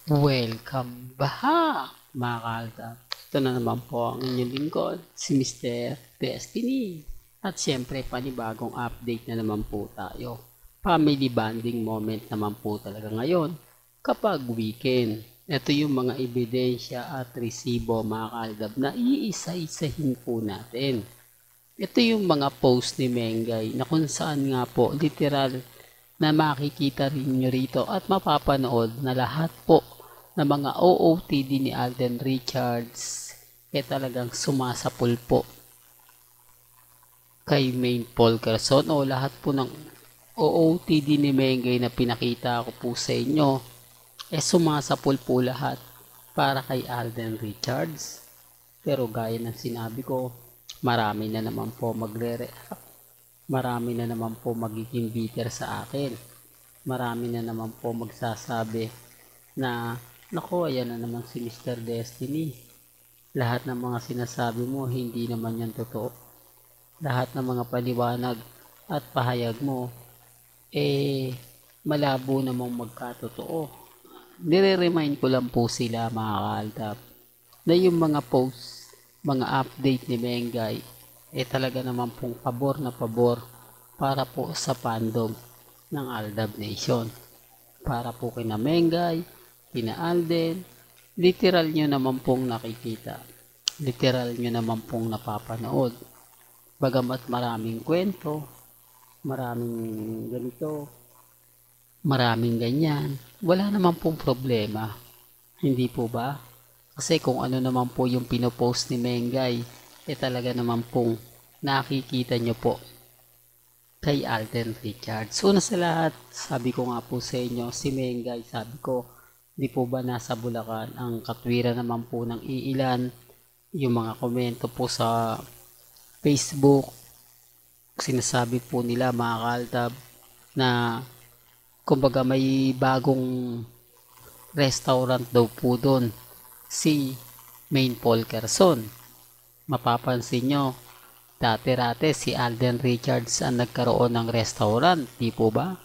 Welcome back, mga kalta. Ito na naman po ang inyong lingkod, si Mr. Destiny. At syempre, panibagong update na naman po tayo. Family bonding moment naman po talaga ngayon kapag weekend. Ito yung mga ebidensya at resibo, mga kaldab, na iisa-isahin po natin. Ito yung mga post ni Mengay na kung saan nga po literal na makikita rin nyo rito at mapapanood na lahat po na mga OOTD ni Alden Richards talagang sumasapul po kay Main Paul Carson o lahat po ng OOTD ni Mengay na pinakita ko po sa inyo sumasapul po lahat para kay Alden Richards. Pero gaya ng sinabi ko, marami na naman po magre-react, marami na naman po magiging bitter sa akin, marami na naman po magsasabi na nako, ayan na naman si Mr. Destiny, lahat ng mga sinasabi mo hindi naman yan totoo, lahat ng mga paliwanag at pahayag mo malabo namang magkatotoo. Nire-remind ko lang po sila, mga kaaldap, na yung mga posts, mga update ni Mengay talaga naman pong pabor na pabor para po sa fandom ng Aldab Nation, para po kina Mengay, kina Alden. Literal nyo naman pong nakikita, literal nyo naman pong napapanood. Bagamat maraming kwento, maraming ganito, maraming ganyan, wala naman pong problema, hindi po ba? Kasi kung ano naman po yung pinopost ni Mengay talaga naman pong nakikita nyo po kay Alden Richards. Una sa lahat, sabi ko nga po sa inyo, si Mengay, sabi ko, di po ba nasa Bulacan? Ang katwiran naman po ng iilan, yung mga komento po sa Facebook, sinasabi po nila, mga kaltab, na kumbaga may bagong restaurant daw po doon, si Main Paul Carson. Mapapansin nyo, dati-rate si Alden Richards ang nagkaroon ng restaurant, di po ba?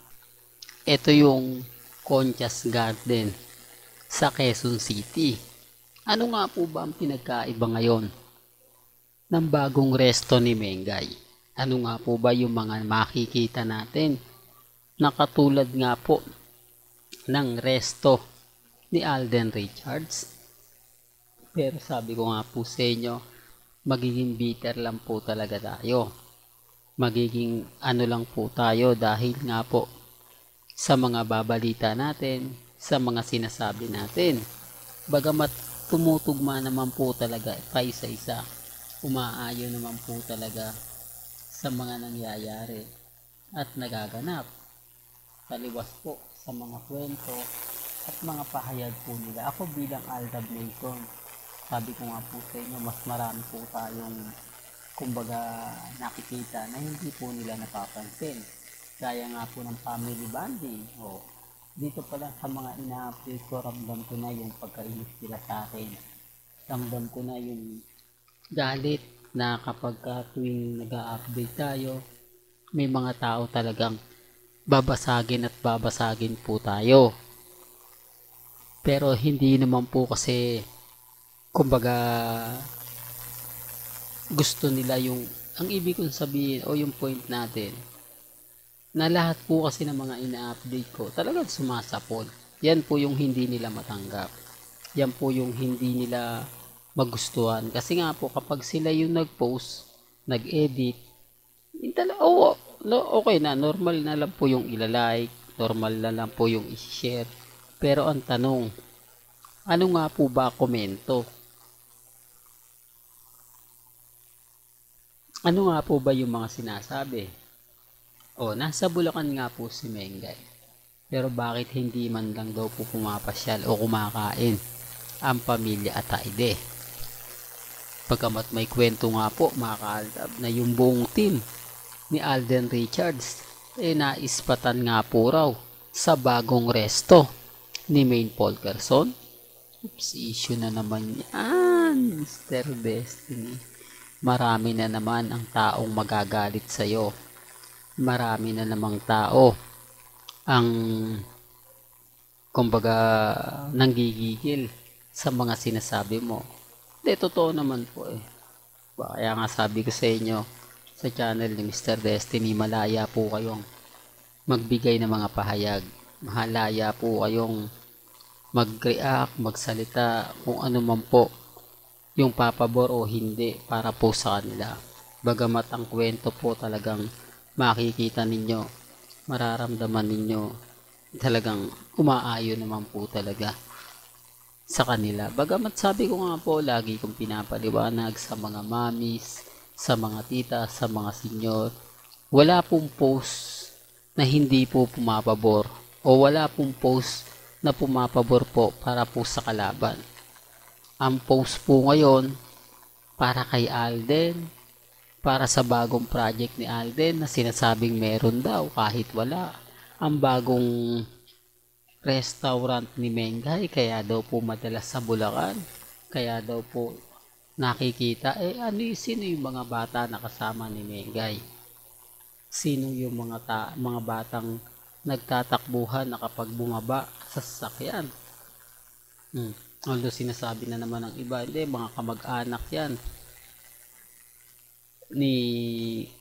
Ito yung Conchas Garden sa Quezon City. Ano nga po ba ang pinagkaiba ngayon ng bagong resto ni Mengay? Ano nga po ba yung mga makikita natin na katulad nga po ng resto ni Alden Richards? Pero sabi ko nga po sa inyo, magiging bitter lang po talaga tayo. Magiging ano lang po tayo dahil nga po sa mga babalita natin, sa mga sinasabi natin. Bagamat tumutugma naman po talaga paisa-isa, umaayon naman po talaga sa mga nangyayari at nagaganap. Taliwas po sa mga kwento at mga pahayag po nila. Ako bilang Aldab Nation, sabi ko nga po sa inyo, mas marami po tayong kumbaga nakikita na hindi po nila napapansin. Gaya nga po ng family bonding. Dito pa lang sa mga ina-update ko, ramdam ko na yung pagkainis nila sa akin. Ramdam ko na yung galit na kapag tuwing nag-update tayo, may mga tao talagang babasagin at babasagin po tayo. Pero hindi naman po kasi kumbaga gusto nila yung, ang ibig kong sabihin o yung point natin, na lahat po kasi ng mga ina-update ko talagang sumasapol. Yan po yung hindi nila matanggap. Yan po yung hindi nila magustuhan. Kasi nga po kapag sila yung nag-post, nag-edit, okay na, normal na lang po yung ilalike, normal na lang po yung i-share. Pero ang tanong, ano nga po ba komento? Ano nga po ba yung mga sinasabi? Nasa Bulacan nga po si Mengay. Pero bakit hindi man lang daw po pumapasyal o kumakain ang pamilya Ataide? Pagkamat may kwento nga po, mga kaaldab, na yung buong team ni Alden Richards naispatan nga po raw sa bagong resto ni Main Paul Carson. Oops, issue na naman yan, Mr. Destiny. Marami na naman ang taong magagalit sa'yo. Marami na namang tao ang kumbaga nanggigigil sa mga sinasabi mo. Hindi, totoo naman po eh. Kaya nga sabi ko sa inyo, sa channel ni Mr. Destiny, malaya po kayong magbigay ng mga pahayag. Malaya po kayong mag-react, magsalita, kung ano man po yung papabor o hindi para po sa kanila. Bagamat ang kwento po talagang makikita ninyo, mararamdaman ninyo, talagang umaayon naman po talaga sa kanila. Bagamat sabi ko nga po, lagi kong pinapaliwanag sa mga mamis, sa mga tita, sa mga senyor, wala pong post na hindi po pumapabor o wala pong post na pumapabor po para po sa kalaban. Ang post po ngayon para kay Alden, para sa bagong project ni Alden na sinasabing meron daw kahit wala. Ang bagong restaurant ni Mengay, kaya daw po madalas sa Bulacan, kaya daw po nakikita, sino yung mga bata na kasama ni Mengay? Sino yung mga batang nagtatakbuhan na kapag bumaba sa sasakyan? Although sinasabi na naman ng iba, hindi, mga kamag-anak yan ni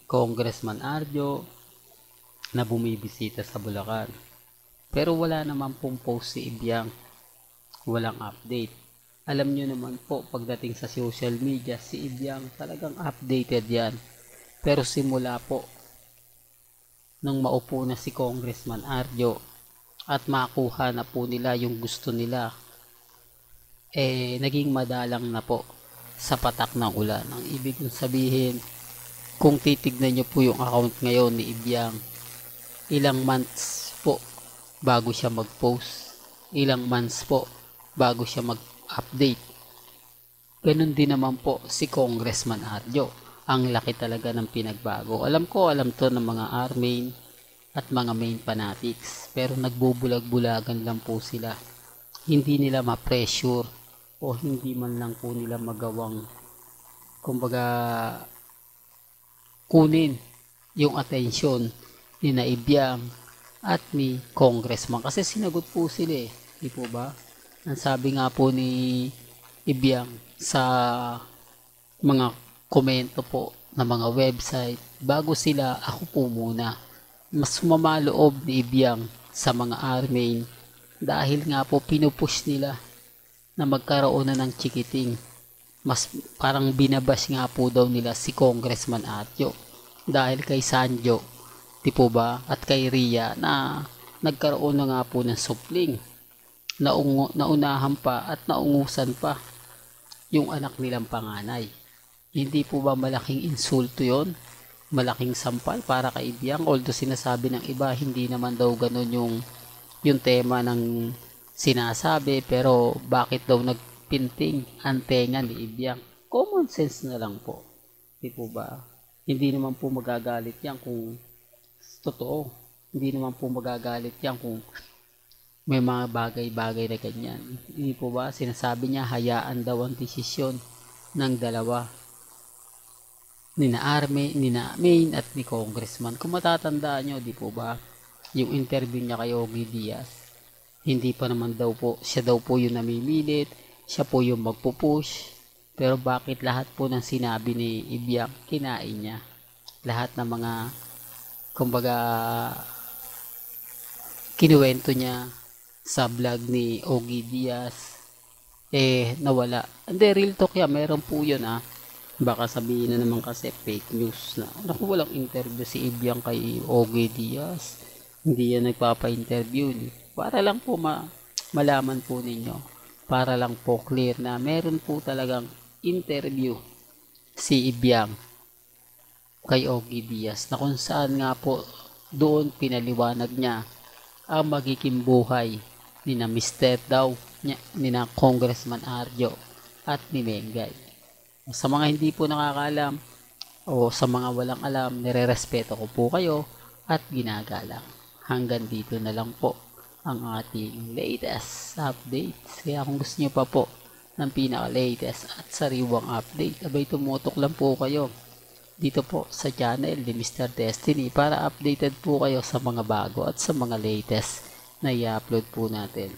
Congressman Arjo na bumibisita sa Bulacan. Pero wala naman pong post si Ibiang, walang update. Alam nyo naman po, pagdating sa social media, si Ibiang talagang updated yan. Pero simula po nang maupo na si Congressman Arjo at makuha na po nila yung gusto nila, naging madalang na po sa patak ng ulan. Ang ibig kong sabihin, kung titignan nyo po yung account ngayon ni Ibiang, ilang months po bago siya mag-post, ilang months po bago siya mag-update. Ganun din naman po si Congressman Arjo. Ang laki talaga ng pinagbago. Alam to ng mga armain at mga main fanatics, pero nagbubulag-bulagan lang po sila. Hindi nila ma-pressure o hindi man lang po nila magawang, kumbaga, kunin yung atensyon ni Ibiang at ni Congressman, kasi sinagot po sila di po ba? Ang sabi nga po ni Ibiang sa mga komento po ng mga website, bago sila, ako po muna. Mas mamaloob ni Ibiang sa mga armain dahil nga po pinupush nila na magkaroon na ng chikiting. Mas parang binabash nga po daw nila si Congressman Arjo dahil kay Sanjo, di po ba, at kay Ria na nagkaroon na nga po ng supling, naunahan pa at naungusan pa yung anak nilang panganay. Hindi po ba malaking insulto yon? Malaking sampal para kay Ibiang? Although sinasabi ng iba, hindi naman daw ganun yung tema ng sinasabi, pero bakit daw nagpinting ang tenga ni Ibiang? Common sense na lang po. Di po ba? Hindi naman po magagalit yan kung totoo. Hindi naman po magagalit yan kung may mga bagay-bagay na ganyan. Hindi po ba? Sinasabi niya, hayaan daw ang desisyon ng dalawa, nina Main at ni Congressman. Kung matatandaan nyo, di po ba, yung interview niya kay Ogie Diaz, hindi pa naman daw po, siya daw po yung namimilit, siya po yung magpupush, pero bakit lahat po ng sinabi ni Ibiang kinain niya? Lahat ng mga, kumbaga, kinuwento niya sa vlog ni Ogie Diaz, nawala. Hindi, real talk yan, meron po yun Baka sabihin na naman kasi fake news na. Naku, walang interview si Ibiang kay Ogie Diaz. Hindi yan nagpapa-interview. Para lang po malaman po ninyo. Para lang po clear na meron po talagang interview si Ibiang kay Ogie Diaz na kung saan nga po doon pinaliwanag niya ang magiging buhay ni na Mr. daw ni na Congressman Arjo at ni Mengay. Sa mga hindi po nakakaalam o sa mga walang alam, nirerespeto ko po kayo at ginagalang. Hanggang dito na lang po ang ating latest updates. Kaya kung gusto nyo pa po ng pinaka-latest at sariwang update, abay tumutok lang po kayo dito po sa channel ni Mr. Destiny para updated po kayo sa mga bago at sa mga latest na i-upload po natin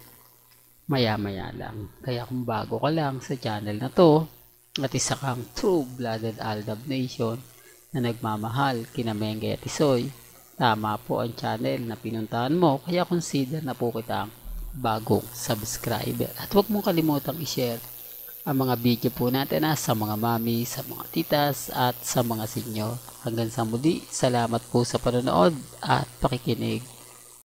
maya-maya lang. Kaya kung bago ka lang sa channel na to at isa kang true-blooded Aldab Nation na nagmamahal kina Mengay at Isoy, tama po ang channel na pinuntahan mo, kaya consider na po kitang bagong subscriber. At huwag mong kalimutang i-share ang mga video po natin sa mga mami, sa mga titas at sa mga senyor. Hanggang sa muli, salamat po sa panonood at pakikinig.